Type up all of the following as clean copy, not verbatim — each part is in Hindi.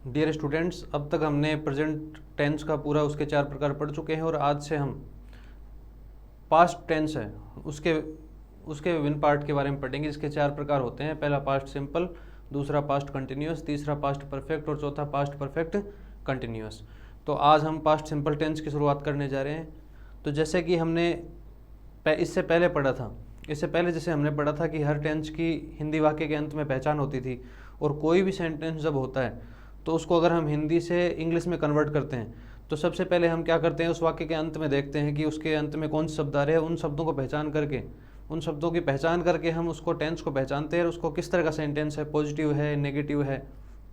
डियर स्टूडेंट्स, अब तक हमने प्रेजेंट टेंस का पूरा उसके 4 प्रकार पढ़ चुके हैं और आज से हम पास्ट टेंस है उसके उसके विभिन्न पार्ट के बारे में पढ़ेंगे। इसके 4 प्रकार होते हैं। पहला पास्ट सिंपल, दूसरा पास्ट कंटिन्यूअस, तीसरा पास्ट परफेक्ट और चौथा पास्ट परफेक्ट कंटिन्यूअस। तो आज हम पास्ट सिंपल टेंस की शुरुआत करने जा रहे हैं। तो जैसे कि हमने इससे पहले पढ़ा था, इससे पहले जैसे हमने पढ़ा था कि हर टेंस की हिंदी वाक्य के अंत में पहचान होती थी और कोई भी सेंटेंस जब होता है तो उसको अगर हम हिंदी से इंग्लिश में कन्वर्ट करते हैं तो सबसे पहले हम क्या करते हैं, उस वाक्य के अंत में देखते हैं कि उसके अंत में कौन से शब्द आ रहे हैं। उन शब्दों को पहचान करके, उन शब्दों की पहचान करके हम उसको टेंस को पहचानते हैं और उसको किस तरह का सेंटेंस है, पॉजिटिव है, नेगेटिव है,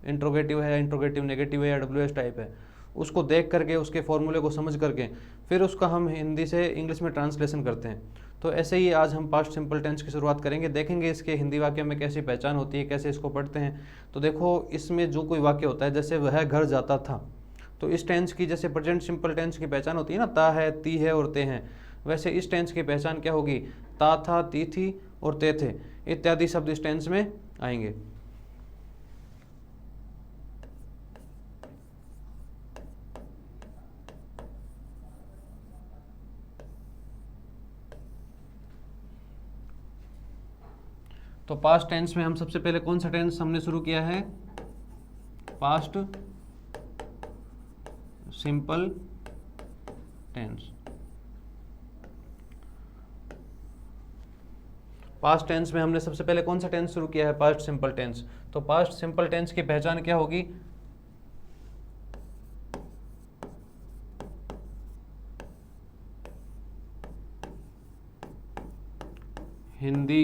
इंट्रोगेटिव नेगेटिव है या WH टाइप है, उसको देख करके उसके फॉर्मूले को समझ करके फिर उसका हम हिंदी से इंग्लिश में ट्रांसलेशन करते हैं। तो ऐसे ही आज हम पास्ट सिंपल टेंस की शुरुआत करेंगे, देखेंगे इसके हिंदी वाक्य में कैसी पहचान होती है, कैसे इसको पढ़ते हैं। तो देखो, इसमें जो कोई वाक्य होता है, जैसे वह घर जाता था, तो इस टेंस की जैसे प्रेजेंट सिंपल टेंस की पहचान होती है ना, ता है, ती है और ते हैं, वैसे इस टेंस की पहचान क्या होगी, ता था, ती थी और ते थे इत्यादि शब्द इस टेंस में आएंगे। तो पास्ट टेंस में हम सबसे पहले कौन सा टेंस हमने शुरू किया है, past simple tense. Past tense में हमने सबसे पहले कौन सा टेंस शुरू किया है, पास्ट सिंपल टेंस। तो पास्ट सिंपल टेंस की पहचान क्या होगी, हिंदी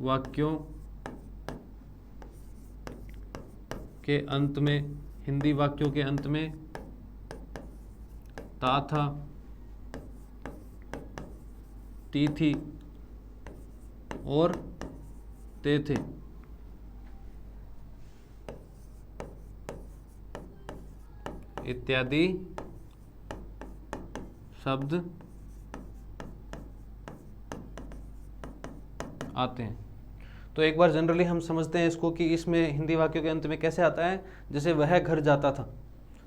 वाक्यों के अंत में, हिंदी वाक्यों के अंत में ता था, ती थी और ते थे इत्यादि शब्द आते हैं। तो एक बार जनरली हम समझते हैं इसको कि इसमें हिंदी वाक्यों के अंत में कैसे आता है। जैसे वह घर जाता था,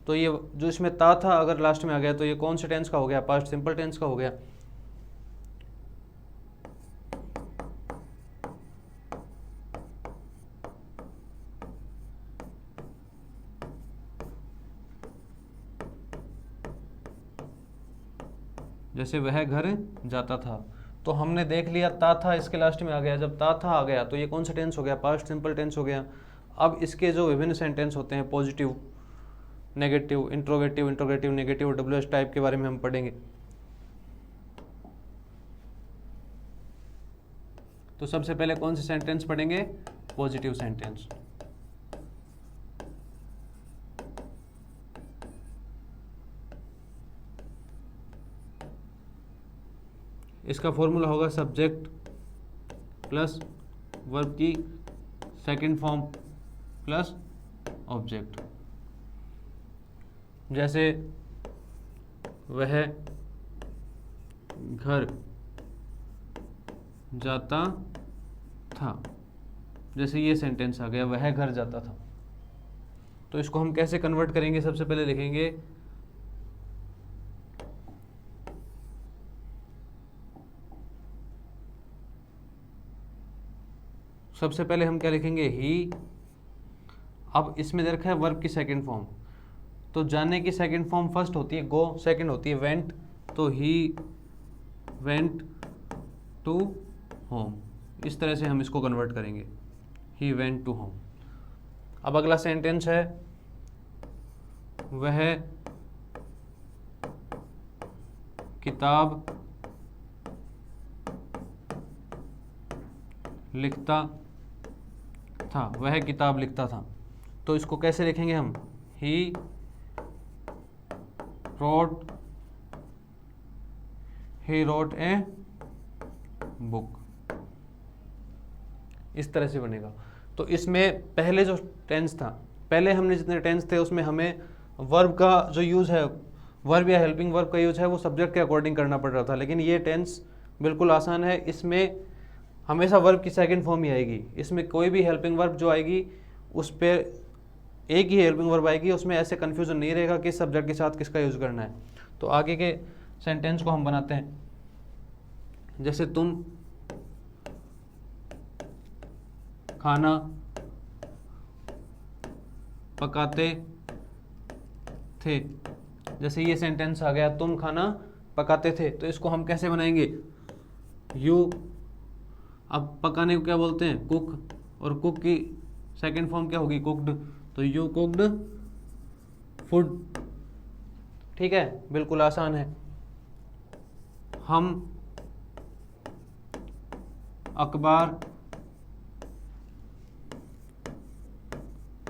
तो ये जो इसमें ता था अगर लास्ट में आ गया तो ये कौन से टेंस का हो गया, पास्ट सिंपल टेंस का हो गया। जैसे वह घर जाता था, तो हमने देख लिया ता था इसके लास्ट में आ गया, जब ता था आ गया तो ये कौन सा टेंस हो गया, पास्ट सिंपल टेंस हो गया। अब इसके जो विभिन्न सेंटेंस होते हैं, positive, negative, interrogative negative, WH type के बारे में हम पढ़ेंगे। तो सबसे पहले कौन से सेंटेंस पढ़ेंगे, पॉजिटिव सेंटेंस। इसका फॉर्मूला होगा सब्जेक्ट प्लस वर्ब की सेकंड फॉर्म प्लस ऑब्जेक्ट। जैसे वह घर जाता था, जैसे ये सेंटेंस आ गया, वह घर जाता था। तो इसको हम कैसे कन्वर्ट करेंगे, सबसे पहले लिखेंगे सबसे पहले हम क्या लिखेंगे, ही। अब इसमें दे रखा है वर्ब की सेकंड फॉर्म, तो जाने की सेकंड फॉर्म फर्स्ट होती है गो, सेकंड होती है वेंट, तो ही वेंट टू होम। इस तरह से हम इसको कन्वर्ट करेंगे, ही वेंट टू होम। अब अगला सेंटेंस है, वह किताब लिखता था, वह किताब लिखता था। तो इसको कैसे लिखेंगे हम, ही रोट ए बुक। इस तरह से बनेगा। तो इसमें पहले जो टेंस था, पहले हमने जितने टेंस थे उसमें हमें वर्ब का जो यूज़ है, वर्ब या हेल्पिंग वर्ब का यूज़ है, वो सब्जेक्ट के अकॉर्डिंग करना पड़ रहा था। लेकिन ये टेंस बिल्कुल आसान है, इसमें हमेशा वर्ब की सेकंड फॉर्म ही आएगी। इसमें कोई भी हेल्पिंग वर्ब जो आएगी उस पर एक ही हेल्पिंग वर्ब आएगी, उसमें ऐसे कन्फ्यूजन नहीं रहेगा किस सब्जेक्ट के साथ किसका यूज़ करना है। तो आगे के सेंटेंस को हम बनाते हैं, जैसे तुम खाना पकाते थे। जैसे ये सेंटेंस आ गया, तुम खाना पकाते थे, तो इसको हम कैसे बनाएंगे? यू, अब पकाने को क्या बोलते हैं? कुक, और कुक की सेकंड फॉर्म क्या होगी? कुक्ड, तो यू कुक्ड फूड। ठीक है, बिल्कुल आसान है। हम अखबार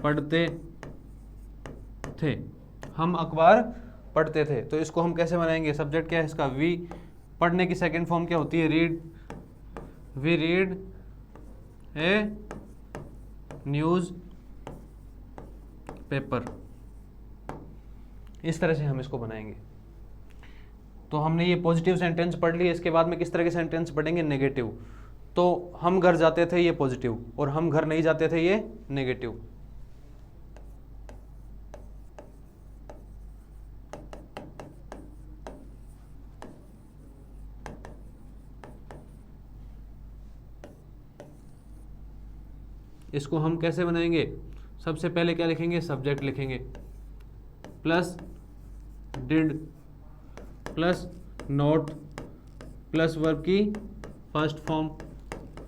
पढ़ते थे। हम अखबार पढ़ते थे, तो इसको हम कैसे बनाएंगे? सब्जेक्ट क्या है इसका? वी। पढ़ने की सेकंड फॉर्म क्या होती है? Read. We read a newspaper. इस तरह से हम इसको बनाएंगे। तो हमने ये पॉजिटिव सेंटेंस पढ़ लिए। इसके बाद में किस तरह के सेंटेंस पढ़ेंगे? नेगेटिव। तो हम घर जाते थे, ये पॉजिटिव, और हम घर नहीं जाते थे, ये नेगेटिव। इसको हम कैसे बनाएंगे? सबसे पहले क्या लिखेंगे? सब्जेक्ट लिखेंगे, plus did plus not plus verb की फर्स्ट फॉर्म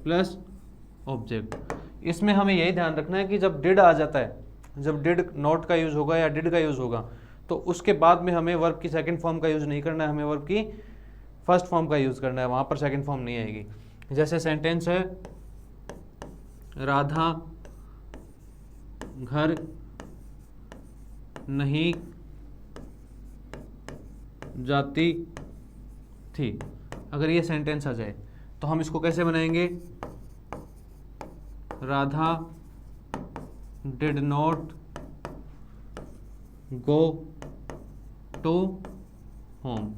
प्लस ऑब्जेक्ट। इसमें हमें यही ध्यान रखना है कि जब डिड आ जाता है, जब डिड नॉट का यूज़ होगा या डिड का यूज़ होगा, तो उसके बाद में हमें वर्ब की सेकंड फॉर्म का यूज़ नहीं करना है, हमें वर्ब की फर्स्ट फॉर्म का यूज़ करना है। वहाँ पर सेकंड फॉर्म नहीं आएगी। जैसे सेंटेंस है, राधा घर नहीं जाती थी। अगर ये सेंटेंस आ जाए तो हम इसको कैसे बनाएंगे? Radha did not go to home.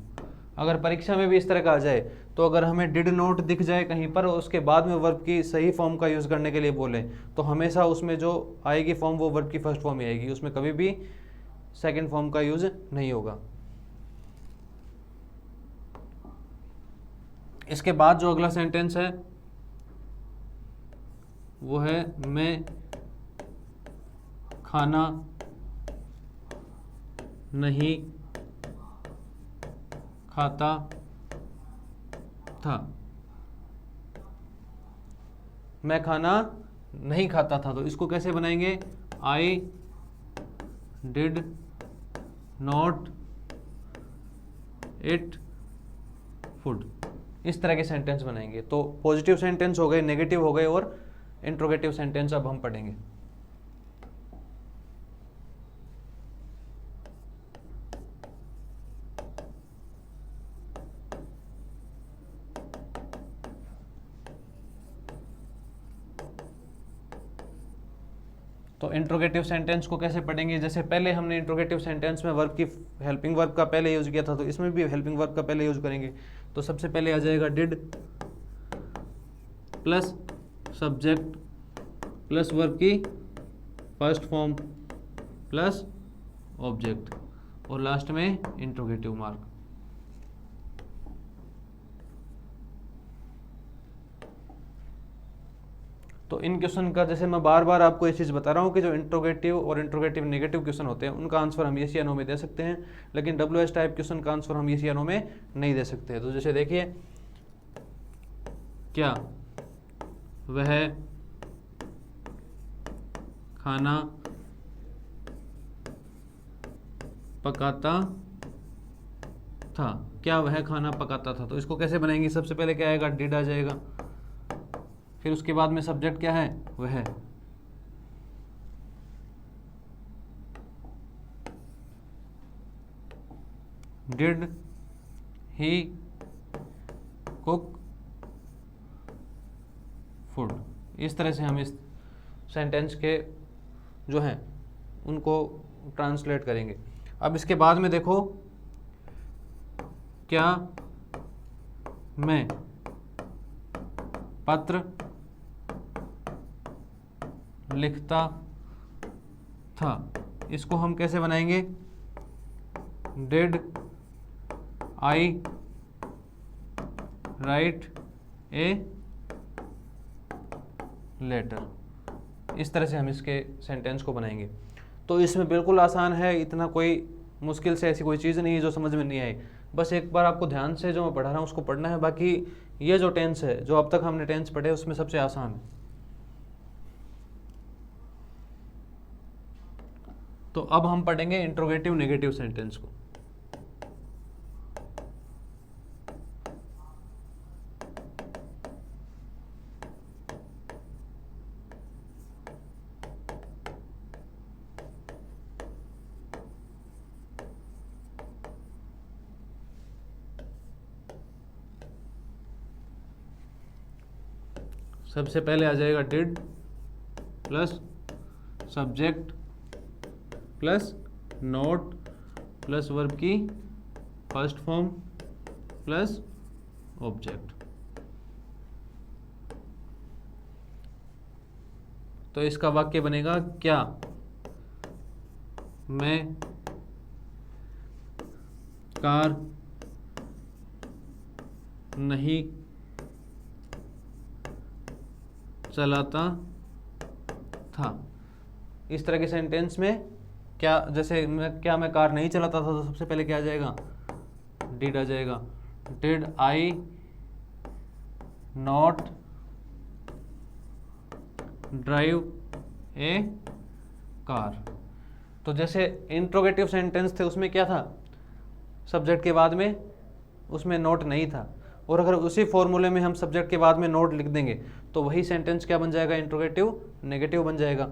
अगर परीक्षा में भी इस तरह का आ जाए, तो अगर हमें डिड नॉट दिख जाए कहीं पर और उसके बाद में वर्ब की सही फॉर्म का यूज़ करने के लिए बोले, तो हमेशा उसमें जो आएगी फॉर्म वो वर्ब की फर्स्ट फॉर्म ही आएगी, उसमें कभी भी सेकंड फॉर्म का यूज़ नहीं होगा। इसके बाद जो अगला सेंटेंस है वो है, मैं खाना नहीं खाता था। मैं खाना नहीं खाता था, तो इसको कैसे बनाएंगे? I did not it food. इस तरह के सेंटेंस बनाएंगे। तो पॉजिटिव सेंटेंस हो गए, नेगेटिव हो गए, और इंट्रोगेटिव सेंटेंस अब हम पढ़ेंगे। तो इंट्रोगेटिव सेंटेंस को कैसे पढ़ेंगे? जैसे पहले हमने इंट्रोगेटिव सेंटेंस में वर्ब की हेल्पिंग वर्ब का पहले यूज किया था, तो इसमें भी हेल्पिंग वर्ब का पहले यूज करेंगे। तो सबसे पहले आ जाएगा did plus subject plus verb की फर्स्ट फॉर्म प्लस ऑब्जेक्ट, और लास्ट में इंट्रोगेटिव मार्क। तो इन क्वेश्चन का, जैसे मैं बार बार आपको ये चीज़ बता रहा हूँ कि जो इंट्रोगेटिव और इंट्रोगेटिव नेगेटिव क्वेश्चन होते हैं उनका आंसर हम यस या नो में दे सकते हैं, लेकिन WH टाइप क्वेश्चन का आंसर हम यस या नो में नहीं दे सकते। तो जैसे देखिए, क्या वह खाना पकाता था? क्या वह खाना पकाता था? तो इसको कैसे बनाएंगे? सबसे पहले क्या आएगा? डिड आ जाएगा, फिर उसके बाद में सब्जेक्ट क्या है? वह। Did he cook food. इस तरह से हम इस सेंटेंस के जो हैं उनको ट्रांसलेट करेंगे। अब इसके बाद में देखो, क्या मैं पत्र लिखता था। इसको हम कैसे बनाएंगे? Did I write a letter. इस तरह से हम इसके सेंटेंस को बनाएंगे। तो इसमें बिल्कुल आसान है, इतना कोई मुश्किल से ऐसी कोई चीज़ नहीं है जो समझ में नहीं आई। बस एक बार आपको ध्यान से जो मैं पढ़ा रहा हूँ उसको पढ़ना है। बाकी ये जो टेंस है, जो अब तक हमने टेंस पढ़े, उसमें सबसे आसान है। तो अब हम पढ़ेंगे इंट्रोगेटिव नेगेटिव सेंटेंस को। सबसे पहले आ जाएगा did plus subject plus note plus verb की फर्स्ट फॉर्म प्लस ऑब्जेक्ट। तो इसका वाक्य बनेगा, क्या मैं कार नहीं चलाता था। इस तरह के सेंटेंस में क्या, जैसे क्या मैं कार नहीं चलाता था, तो सबसे पहले क्या आ जाएगा? डिड आ जाएगा। Did I not drive A car. तो जैसे इंट्रोगेटिव सेंटेंस थे उसमें क्या था? सब्जेक्ट के बाद में उसमें नोट नहीं था, और अगर उसी फॉर्मूले में हम सब्जेक्ट के बाद में नोट लिख देंगे तो वही सेंटेंस क्या बन जाएगा? इंट्रोगेटिव नेगेटिव बन जाएगा।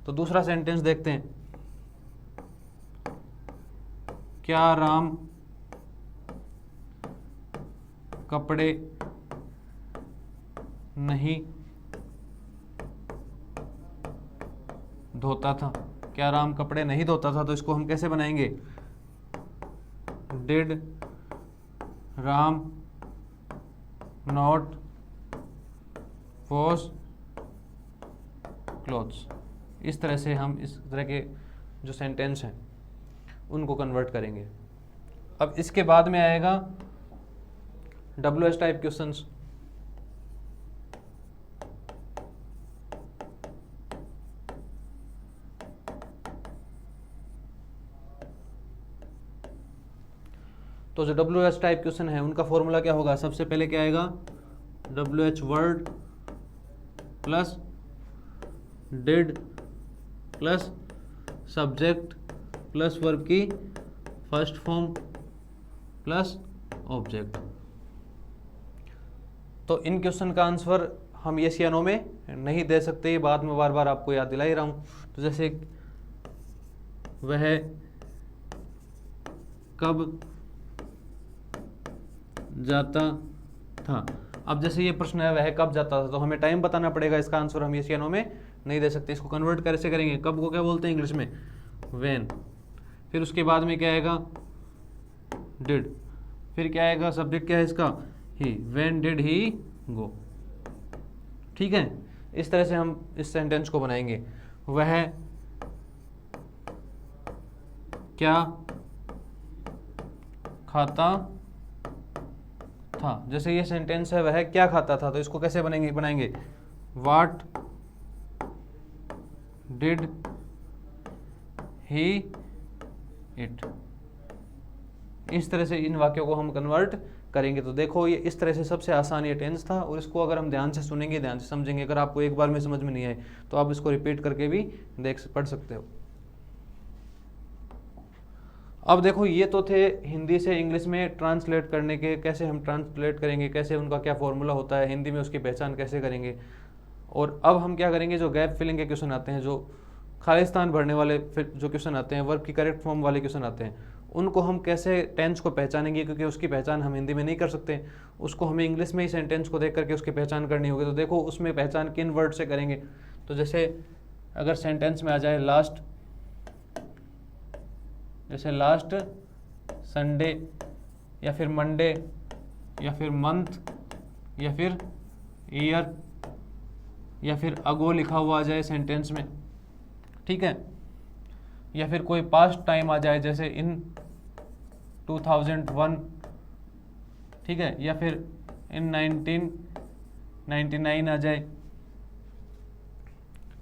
तो दूसरा सेंटेंस देखते हैं। क्या राम कपड़े नहीं धोता था? क्या राम कपड़े नहीं धोता था? तो इसको हम कैसे बनाएंगे? Did Ram not wash clothes. इस तरह से हम इस तरह के जो सेंटेंस हैं उनको कन्वर्ट करेंगे। अब इसके बाद में आएगा WH टाइप क्वेश्चंस। तो जो WH टाइप क्वेश्चन है उनका फॉर्मूला क्या होगा? सबसे पहले क्या आएगा? WH word plus did plus subject plus verb की फर्स्ट फॉर्म प्लस ऑब्जेक्ट। तो इन क्वेश्चन का आंसर हम यस या नो में नहीं दे सकते, बाद में बार बार आपको याद दिला ही रहा हूँ। तो जैसे वह कब जाता था। अब जैसे ये प्रश्न है वह कब जाता था, तो हमें टाइम बताना पड़ेगा। इसका आंसर हम यस या नो में नहीं दे सकते। इसको कन्वर्ट कैसे करेंगे? कब को क्या बोलते हैं इंग्लिश में? व्हेन। फिर उसके बाद में क्या आएगा? डिड। फिर क्या आएगा? सब्जेक्ट क्या है इसका? ही। व्हेन डिड ही गो। ठीक है, इस तरह से हम इस सेंटेंस को बनाएंगे। वह क्या खाता था। जैसे ये सेंटेंस है वह क्या खाता था, तो इसको कैसे बनाएंगे? What did he it. इस तरह से इन वाक्यों को हम कन्वर्ट करेंगे। तो देखो ये इस तरह से सबसे आसान ये टेंस था, और इसको अगर हम ध्यान से सुनेंगे, ध्यान से समझेंगे, अगर आपको एक बार में समझ में नहीं आए तो आप इसको रिपीट करके भी पढ़ सकते हो। अब देखो ये तो थे हिंदी से इंग्लिश में ट्रांसलेट करने के, कैसे हम ट्रांसलेट करेंगे, कैसे उनका क्या फॉर्मूला होता है, हिंदी में उसकी पहचान कैसे करेंगे। और अब हम क्या करेंगे? जो गैप फिलिंग के क्वेश्चन आते हैं, जो खालिस्तान भरने वाले जो क्वेश्चन आते हैं, वर्ब की करेक्ट फॉर्म वाले क्वेश्चन आते हैं, उनको हम कैसे टेंस को पहचानेंगे, क्योंकि उसकी पहचान हम हिंदी में नहीं कर सकते। उसको हमें इंग्लिश में ही सेंटेंस को देख करके उसकी पहचान करनी होगी। तो देखो उसमें पहचान किन वर्ड से करेंगे? तो जैसे अगर सेंटेंस में आ जाए लास्ट, जैसे लास्ट संडे, या फिर मंडे, या फिर मंथ, या फिर ईयर या फिर अगो लिखा हुआ आ जाए सेंटेंस में, ठीक है, या फिर कोई पास्ट टाइम आ जाए जैसे इन 2001, ठीक है, या फिर इन 1999 आ जाए,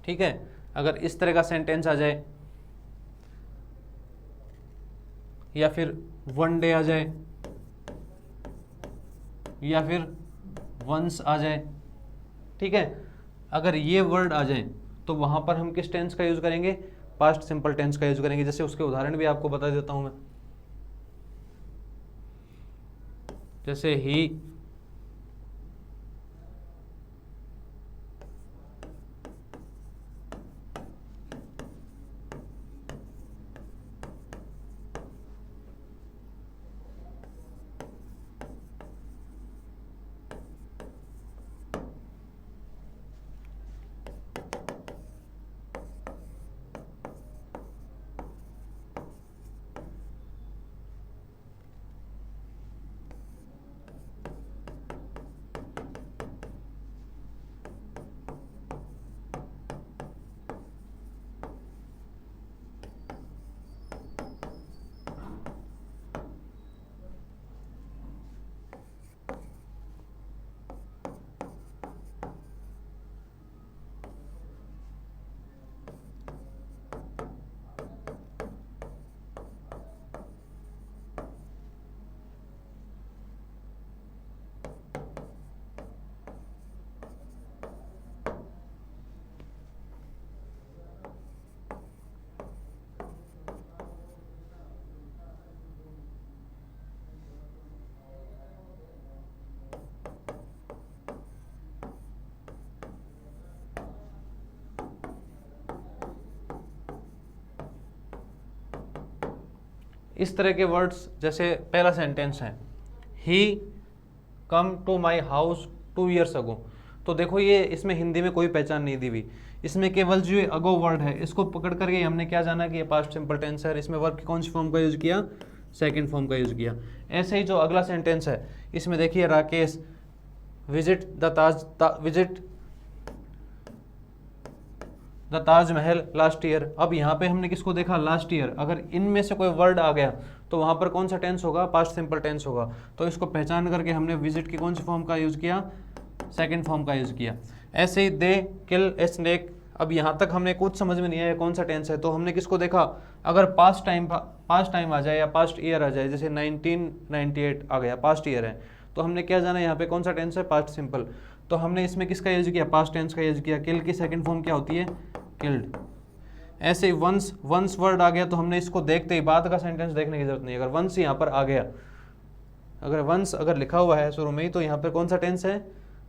ठीक है। अगर इस तरह का सेंटेंस आ जाए, या फिर वन डे आ जाए, या फिर वंस आ जाए, ठीक है, अगर ये वर्ड आ जाए तो वहां पर हम किस टेंस का यूज करेंगे? पास्ट सिंपल टेंस का यूज करेंगे। जैसे उसके उदाहरण भी आपको बता देता हूं मैं, जैसे ही इस तरह के वर्ड्स, जैसे पहला सेंटेंस है he come to my house 2 years ago, तो देखो ये इसमें हिंदी में कोई पहचान नहीं दी हुई, इसमें केवल जो ये अगो वर्ड है इसको पकड़ करके हमने क्या जाना कि ये पास्ट सिंपल टेंस है, और इसमें वर्ब की कौन सी फॉर्म का यूज किया? सेकंड फॉर्म का यूज किया। ऐसे ही जो अगला सेंटेंस है इसमें देखिए Rakesh visit the Taj Mahal last year. अब यहाँ पे हमने किसको देखा? Last year. अगर इनमें से कोई वर्ड आ गया तो वहाँ पर कौन सा टेंस होगा? पास्ट सिंपल टेंस होगा। तो इसको पहचान करके हमने विजिट की कौन सी फॉर्म का यूज़ किया? सेकंड फॉर्म का यूज़ किया। ऐसे ही दे किल ए स्नेक। अब यहाँ तक हमने कुछ समझ में नहीं आया कौन सा टेंस है, तो हमने किसको देखा? अगर पास्ट टाइम आ जाए या पास्ट ईयर आ जाए, जैसे 1998 आ गया, पास्ट ईयर है, तो हमने क्या जाना यहाँ पे कौन सा टेंस है? Past simple. तो हमने इसमें किसका यूज किया? पास्ट टेंस का यूज किया। किल की सेकंड फॉर्म क्या होती है? किल्ड। ऐसे ही वंस वर्ड आ गया तो हमने इसको देखते ही बाद का सेंटेंस देखने की जरूरत नहीं। अगर वंस यहाँ पर आ गया, अगर वंस अगर लिखा हुआ है शुरू में ही, तो यहाँ पर कौन सा टेंस है?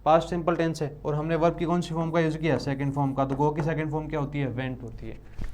पास्ट सिंपल टेंस है। और हमने वर्ब की कौन सी फॉर्म का यूज किया? सेकंड फॉर्म का। तो गो की सेकंड फॉर्म क्या होती है? वेंट होती है।